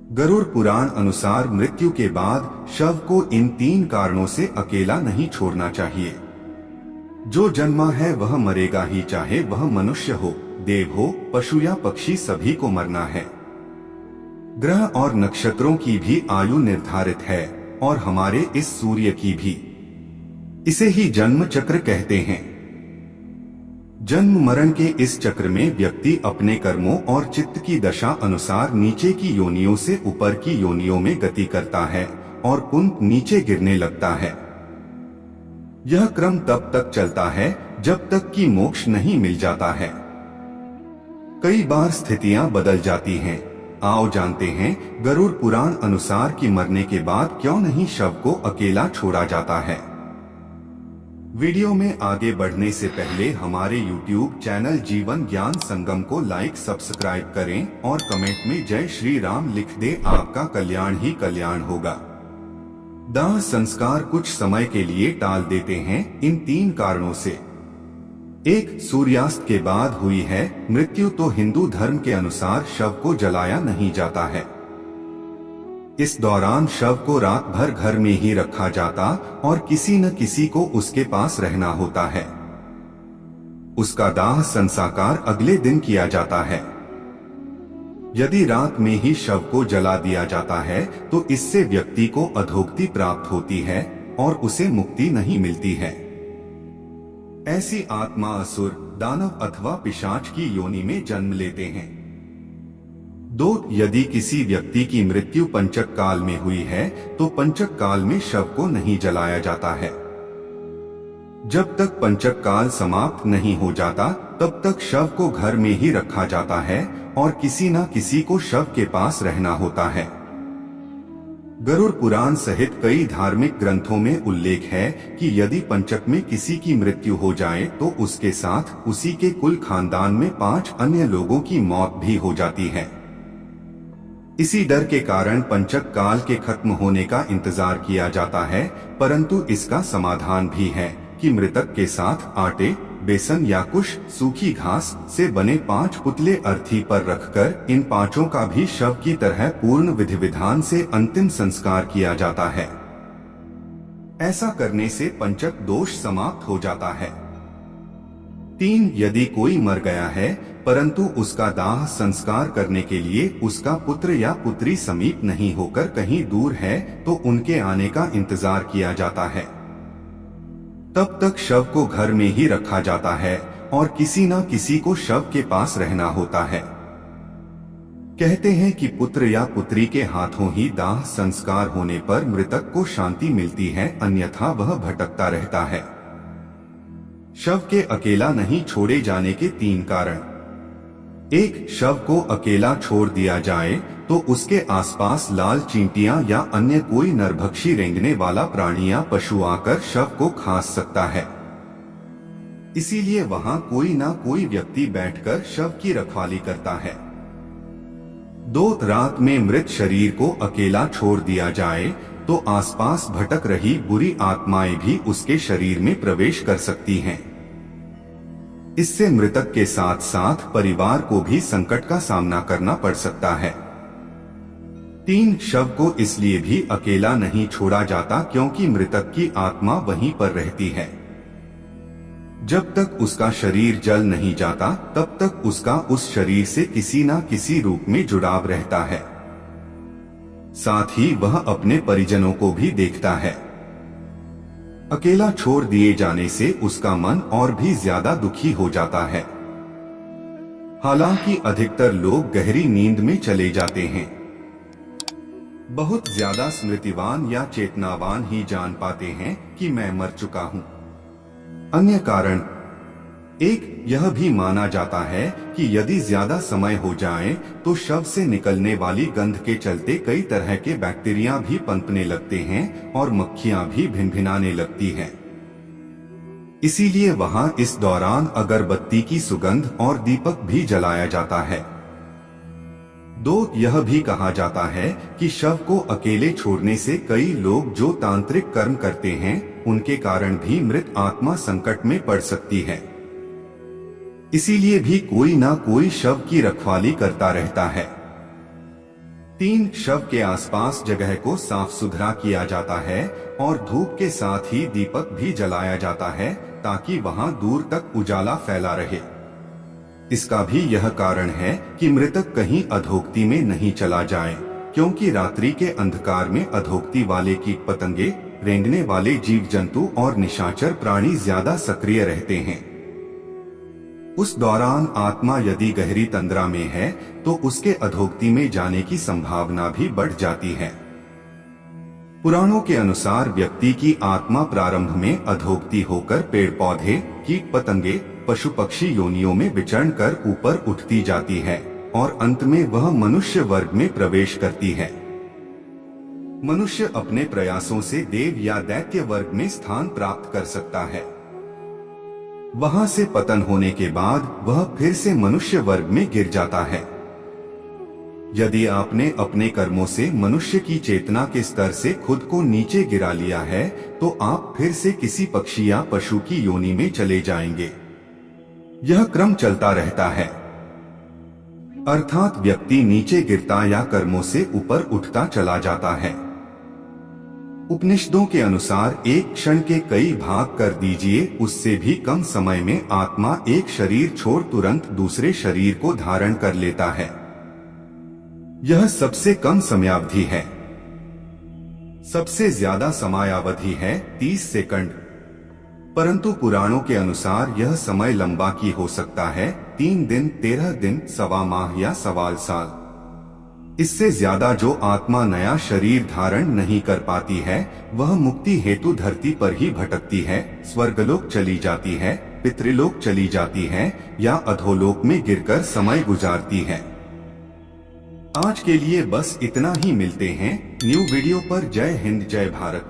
गरुड़ पुराण अनुसार मृत्यु के बाद शव को इन 3 कारणों से अकेला नहीं छोड़ना चाहिए। जो जन्मा है वह मरेगा ही, चाहे वह मनुष्य हो, देव हो, पशु या पक्षी, सभी को मरना है। ग्रह और नक्षत्रों की भी आयु निर्धारित है और हमारे इस सूर्य की भी। इसे ही जन्म चक्र कहते हैं। जन्म मरण के इस चक्र में व्यक्ति अपने कर्मों और चित्त की दशा अनुसार नीचे की योनियों से ऊपर की योनियों में गति करता है और पुनः नीचे गिरने लगता है। यह क्रम तब तक चलता है जब तक कि मोक्ष नहीं मिल जाता है। कई बार स्थितियां बदल जाती हैं। आओ जानते हैं गरुड़ पुराण अनुसार कि मरने के बाद क्यों नहीं शव को अकेला छोड़ा जाता है। वीडियो में आगे बढ़ने से पहले हमारे YouTube चैनल जीवन ज्ञान संगम को लाइक सब्सक्राइब करें और कमेंट में जय श्री राम लिख दे। आपका कल्याण ही कल्याण होगा। दाह संस्कार कुछ समय के लिए टाल देते हैं इन 3 कारणों से। 1. सूर्यास्त के बाद हुई है मृत्यु तो हिंदू धर्म के अनुसार शव को जलाया नहीं जाता है। इस दौरान शव को रात भर घर में ही रखा जाता और किसी न किसी को उसके पास रहना होता है। उसका दाह संस्कार अगले दिन किया जाता है। यदि रात में ही शव को जला दिया जाता है तो इससे व्यक्ति को अधोगति प्राप्त होती है और उसे मुक्ति नहीं मिलती है। ऐसी आत्मा असुर, दानव अथवा पिशाच की योनि में जन्म लेते हैं। 2. यदि किसी व्यक्ति की मृत्यु पंचक काल में हुई है तो पंचक काल में शव को नहीं जलाया जाता है। जब तक पंचक काल समाप्त नहीं हो जाता तब तक शव को घर में ही रखा जाता है और किसी न किसी को शव के पास रहना होता है। गरुड़ पुराण सहित कई धार्मिक ग्रंथों में उल्लेख है कि यदि पंचक में किसी की मृत्यु हो जाए तो उसके साथ उसी के कुल खानदान में 5 अन्य लोगों की मौत भी हो जाती है। इसी डर के कारण पंचक काल के खत्म होने का इंतजार किया जाता है, परंतु इसका समाधान भी है कि मृतक के साथ आटे, बेसन या कुछ सूखी घास से बने 5 पुतले अर्थी पर रखकर इन 5 का भी शव की तरह पूर्ण विधि विधान से अंतिम संस्कार किया जाता है। ऐसा करने से पंचक दोष समाप्त हो जाता है। 3. यदि कोई मर गया है परंतु उसका दाह संस्कार करने के लिए उसका पुत्र या पुत्री समीप नहीं होकर कहीं दूर है तो उनके आने का इंतजार किया जाता है। तब तक शव को घर में ही रखा जाता है और किसी न किसी को शव के पास रहना होता है। कहते हैं कि पुत्र या पुत्री के हाथों ही दाह संस्कार होने पर मृतक को शांति मिलती है, अन्यथा वह भटकता रहता है। शव के अकेला नहीं छोड़े जाने के 3 कारण। 1. शव को अकेला छोड़ दिया जाए तो उसके आसपास लाल चींटियां या अन्य कोई नरभक्षी रेंगने वाला प्राणी या पशु आकर शव को खा सकता है। इसीलिए वहां कोई ना कोई व्यक्ति बैठकर शव की रखवाली करता है। 2. रात में मृत शरीर को अकेला छोड़ दिया जाए तो आसपास भटक रही बुरी आत्माएं भी उसके शरीर में प्रवेश कर सकती हैं। इससे मृतक के साथ साथ परिवार को भी संकट का सामना करना पड़ सकता है। 3. शव को इसलिए भी अकेला नहीं छोड़ा जाता क्योंकि मृतक की आत्मा वहीं पर रहती है। जब तक उसका शरीर जल नहीं जाता तब तक उसका उस शरीर से किसी न किसी रूप में जुड़ाव रहता है। साथ ही वह अपने परिजनों को भी देखता है। अकेला छोड़ दिए जाने से उसका मन और भी ज्यादा दुखी हो जाता है। हालांकि अधिकतर लोग गहरी नींद में चले जाते हैं। बहुत ज्यादा स्मृतिवान या चेतनावान ही जान पाते हैं कि मैं मर चुका हूं। अन्य कारण। 1. यह भी माना जाता है कि यदि ज्यादा समय हो जाए तो शव से निकलने वाली गंध के चलते कई तरह के बैक्टीरिया भी पनपने लगते हैं और मक्खियां भी भिनभिनाने लगती हैं। इसीलिए वहां इस दौरान अगरबत्ती की सुगंध और दीपक भी जलाया जाता है। 2. यह भी कहा जाता है कि शव को अकेले छोड़ने से कई लोग जो तांत्रिक कर्म करते हैं उनके कारण भी मृत आत्मा संकट में पड़ सकती है। इसीलिए भी कोई ना कोई शव की रखवाली करता रहता है। 3 शव के आसपास जगह को साफ सुथरा किया जाता है और धूप के साथ ही दीपक भी जलाया जाता है ताकि वहां दूर तक उजाला फैला रहे। इसका भी यह कारण है कि मृतक कहीं अधोगति में नहीं चला जाए, क्योंकि रात्रि के अंधकार में अधोगति वाले कीट पतंगे, रेंगने वाले जीव जंतु और निशाचर प्राणी ज्यादा सक्रिय रहते हैं। उस दौरान आत्मा यदि गहरी तंद्रा में है तो उसके अधोगति में जाने की संभावना भी बढ़ जाती है। पुराणों के अनुसार व्यक्ति की आत्मा प्रारंभ में अधोगति होकर पेड़ पौधे, कीट पतंगे, पशु पक्षी योनियों में विचरण कर ऊपर उठती जाती है और अंत में वह मनुष्य वर्ग में प्रवेश करती है। मनुष्य अपने प्रयासों से देव या दैत्य वर्ग में स्थान प्राप्त कर सकता है। वहां से पतन होने के बाद वह फिर से मनुष्य वर्ग में गिर जाता है। यदि आपने अपने कर्मों से मनुष्य की चेतना के स्तर से खुद को नीचे गिरा लिया है तो आप फिर से किसी पक्षी या पशु की योनि में चले जाएंगे। यह क्रम चलता रहता है, अर्थात व्यक्ति नीचे गिरता या कर्मों से ऊपर उठता चला जाता है। उपनिषदों के अनुसार एक क्षण के कई भाग कर दीजिए, उससे भी कम समय में आत्मा एक शरीर छोड़ तुरंत दूसरे शरीर को धारण कर लेता है। यह सबसे कम समयावधि है। सबसे ज्यादा समयावधि है 30 सेकंड, परंतु पुराणों के अनुसार यह समय लंबा की हो सकता है, 3 दिन, 13 दिन, सवा माह या सवाल साल। इससे ज्यादा जो आत्मा नया शरीर धारण नहीं कर पाती है वह मुक्ति हेतु धरती पर ही भटकती है, स्वर्गलोक चली जाती है, पितृलोक चली जाती है या अधोलोक में गिरकर समय गुजारती है। आज के लिए बस इतना ही, मिलते हैं न्यू वीडियो पर। जय हिंद, जय भारत।